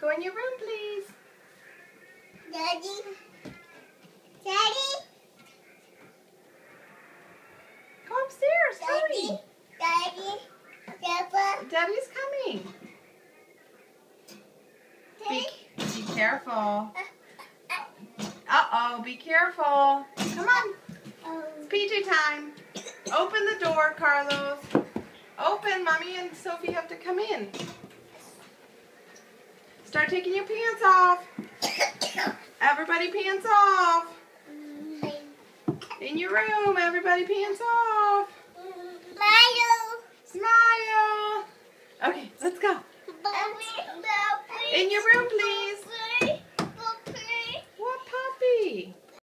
Go in your room, please. Daddy. Daddy. Go upstairs. Daddy. Hurry. Daddy. Papa. Debbie's coming. Be careful. Uh-oh, be careful. Come on. It's PJ time. Open the door, Carlos. Open. Mommy and Sophie have to come in. Start taking your pants off. Everybody pants off. In your room, everybody pants off. Smile. Smile. Okay, let's go. In your room, please.